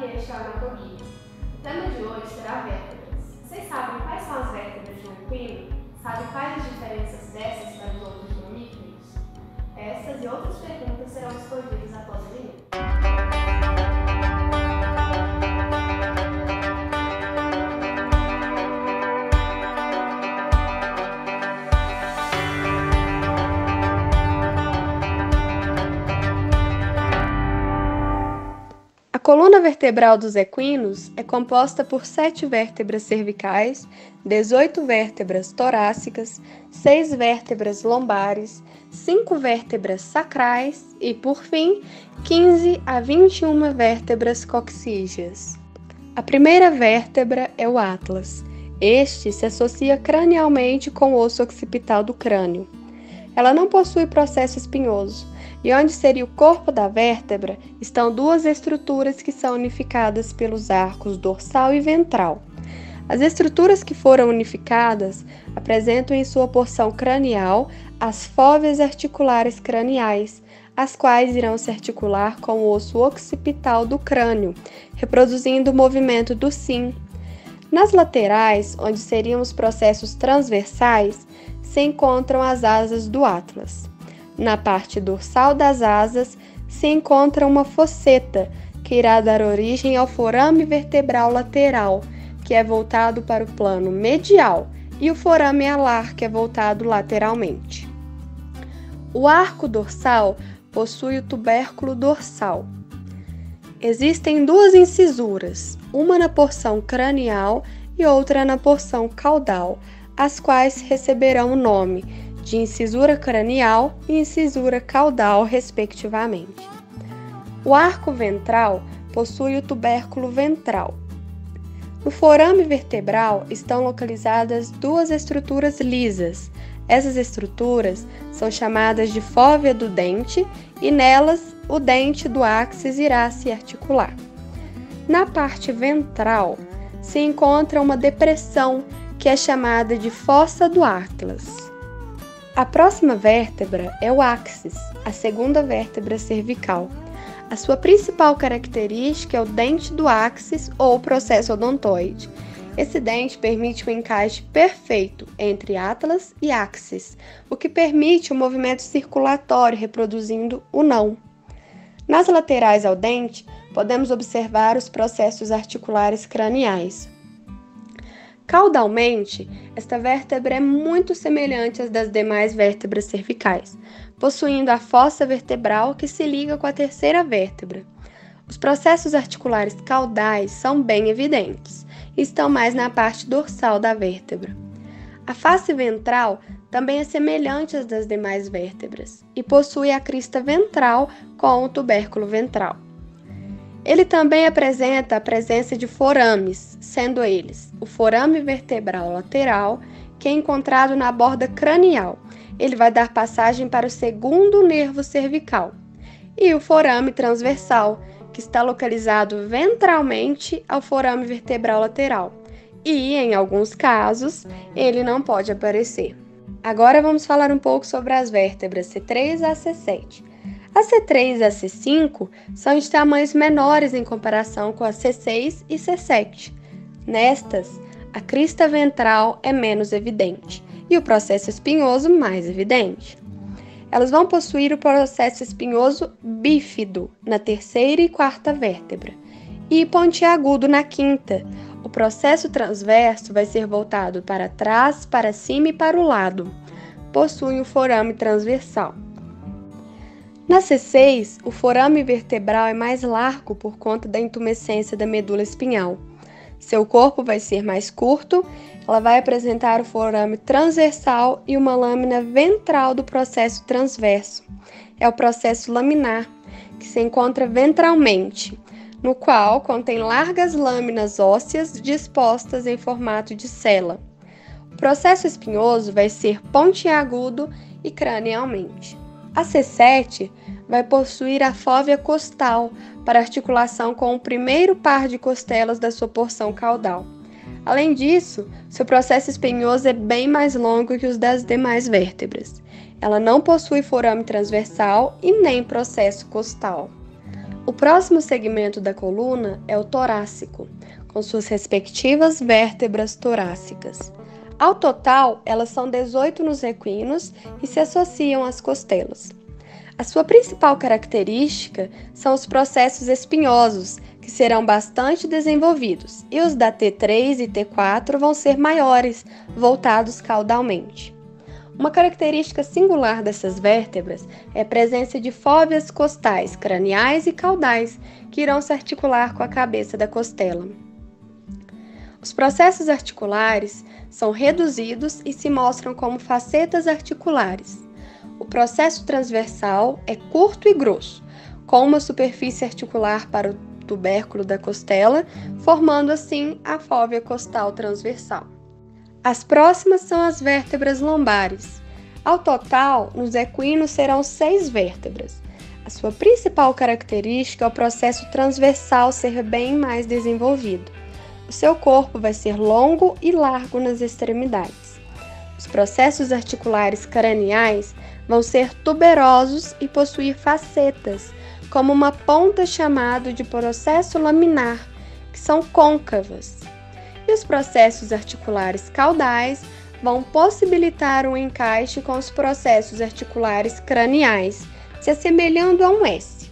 e este é o Anatomia. O tema de hoje será vértebras. Vocês sabem quais são as vértebras de um equino? Sabem quais as diferenças dessas para os outros mamíferos? Essas e outras perguntas serão respondidas após a vinheta. A coluna vertebral dos equinos é composta por 7 vértebras cervicais, 18 vértebras torácicas, 6 vértebras lombares, 5 vértebras sacrais e, por fim, 15 a 21 vértebras coxígeas. A primeira vértebra é o atlas. Este se associa cranialmente com o osso occipital do crânio. Ela não possui processo espinhoso, e onde seria o corpo da vértebra estão duas estruturas que são unificadas pelos arcos dorsal e ventral. As estruturas que foram unificadas apresentam em sua porção cranial as fóveas articulares craniais, as quais irão se articular com o osso occipital do crânio, reproduzindo o movimento do sim. Nas laterais, onde seriam os processos transversais, se encontram as asas do atlas. Na parte dorsal das asas se encontra uma fosseta, que irá dar origem ao forame vertebral lateral, que é voltado para o plano medial, e o forame alar, que é voltado lateralmente. O arco dorsal possui o tubérculo dorsal. Existem duas incisuras, uma na porção cranial e outra na porção caudal, as quais receberão o nome de incisura cranial e incisura caudal, respectivamente. O arco ventral possui o tubérculo ventral. No forame vertebral estão localizadas duas estruturas lisas. Essas estruturas são chamadas de fóvea do dente e nelas o dente do áxis irá se articular. Na parte ventral se encontra uma depressão que é chamada de fossa do atlas. A próxima vértebra é o áxis, a segunda vértebra cervical. A sua principal característica é o dente do áxis ou processo odontoide. Esse dente permite o encaixe perfeito entre atlas e áxis, o que permite o movimento circulatório reproduzindo o não. Nas laterais ao dente, podemos observar os processos articulares craniais. Caudalmente, esta vértebra é muito semelhante às das demais vértebras cervicais, possuindo a fossa vertebral que se liga com a terceira vértebra. Os processos articulares caudais são bem evidentes e estão mais na parte dorsal da vértebra. A face ventral também é semelhante às das demais vértebras e possui a crista ventral com o tubérculo ventral. Ele também apresenta a presença de forames, sendo eles o forame vertebral lateral, que é encontrado na borda cranial. Ele vai dar passagem para o segundo nervo cervical. E o forame transversal, que está localizado ventralmente ao forame vertebral lateral. E, em alguns casos, ele não pode aparecer. Agora vamos falar um pouco sobre as vértebras C3 a C7. A C3 e a C5 são de tamanhos menores em comparação com a C6 e C7. Nestas, a crista ventral é menos evidente e o processo espinhoso mais evidente. Elas vão possuir o processo espinhoso bífido na terceira e quarta vértebra e pontiagudo na quinta. O processo transverso vai ser voltado para trás, para cima e para o lado. Possui o forame transversal. Na C6, o forame vertebral é mais largo por conta da intumescência da medula espinhal. Seu corpo vai ser mais curto, ela vai apresentar o forame transversal e uma lâmina ventral do processo transverso. É o processo laminar, que se encontra ventralmente, no qual contém largas lâminas ósseas dispostas em formato de cela. O processo espinhoso vai ser pontiagudo e cranialmente. A C7 vai possuir a fóvea costal para articulação com o primeiro par de costelas da sua porção caudal. Além disso, seu processo espinhoso é bem mais longo que os das demais vértebras. Ela não possui forame transversal e nem processo costal. O próximo segmento da coluna é o torácico, com suas respectivas vértebras torácicas. Ao total, elas são 18 nos equinos e se associam às costelas. A sua principal característica são os processos espinhosos, que serão bastante desenvolvidos, e os da T3 e T4 vão ser maiores, voltados caudalmente. Uma característica singular dessas vértebras é a presença de fóveas costais, craniais e caudais, que irão se articular com a cabeça da costela. Os processos articulares são reduzidos e se mostram como facetas articulares. O processo transversal é curto e grosso, com uma superfície articular para o tubérculo da costela, formando assim a fóvea costal transversal. As próximas são as vértebras lombares. Ao total, nos equinos serão 6 vértebras. A sua principal característica é o processo transversal ser bem mais desenvolvido. O seu corpo vai ser longo e largo nas extremidades. Os processos articulares craniais vão ser tuberosos e possuir facetas, como uma ponta chamada de processo laminar, que são côncavas. E os processos articulares caudais vão possibilitar um encaixe com os processos articulares craniais, se assemelhando a um S.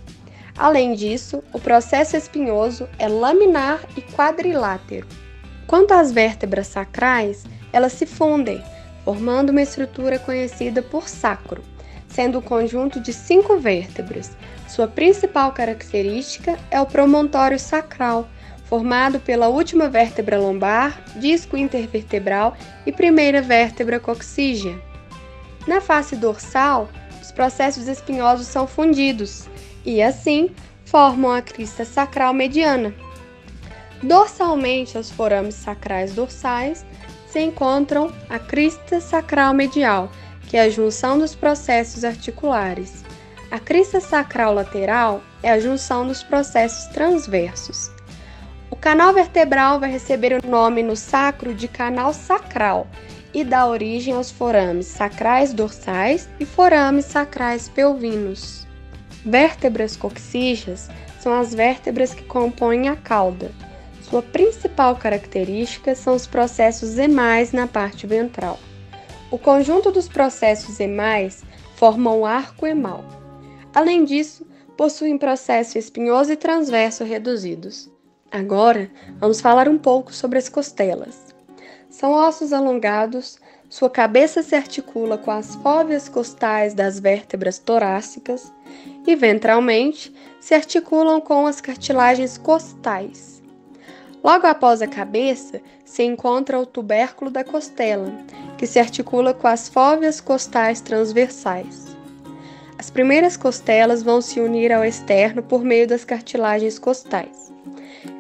Além disso, o processo espinhoso é laminar e quadrilátero. Quanto às vértebras sacrais, elas se fundem, formando uma estrutura conhecida por sacro, sendo um conjunto de 5 vértebras. Sua principal característica é o promontório sacral, formado pela última vértebra lombar, disco intervertebral e primeira vértebra coxígea. Na face dorsal, os processos espinhosos são fundidos e, assim, formam a crista sacral mediana. Dorsalmente aos forames sacrais dorsais se encontram a crista sacral medial, que é a junção dos processos articulares. A crista sacral lateral é a junção dos processos transversos. O canal vertebral vai receber o nome no sacro de canal sacral e dá origem aos forames sacrais dorsais e forames sacrais pelvinos. Vértebras coxígeas são as vértebras que compõem a cauda. Sua principal característica são os processos emais na parte ventral. O conjunto dos processos emais forma o arco emal. Além disso, possuem processo espinhoso e transverso reduzidos. Agora, vamos falar um pouco sobre as costelas. São ossos alongados, sua cabeça se articula com as fóveas costais das vértebras torácicas e, ventralmente, se articulam com as cartilagens costais. Logo após a cabeça, se encontra o tubérculo da costela, que se articula com as fóveas costais transversais. As primeiras costelas vão se unir ao externo por meio das cartilagens costais.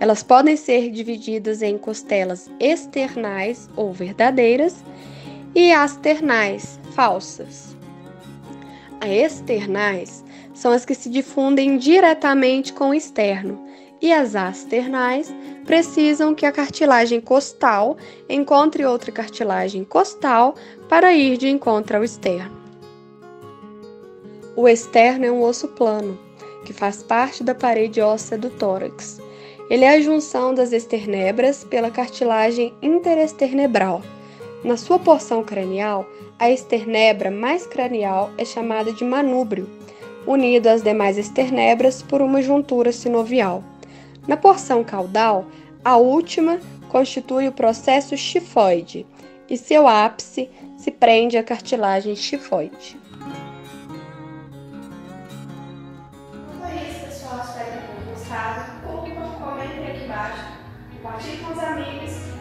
Elas podem ser divididas em costelas externais ou verdadeiras e asternais, falsas. As externais são as que se difundem diretamente com o externo, e as asternais precisam que a cartilagem costal encontre outra cartilagem costal para ir de encontro ao externo. O externo é um osso plano, que faz parte da parede óssea do tórax. Ele é a junção das esternebras pela cartilagem interesternebral. Na sua porção cranial, a esternebra mais cranial é chamada de manúbrio, unido às demais esternebras por uma juntura sinovial. Na porção caudal, a última constitui o processo xifoide e seu ápice se prende à cartilagem xifoide. Então é isso, pessoal. Espero que tenham gostado. Curtam, comentem aqui embaixo, compartilhem com os amigos.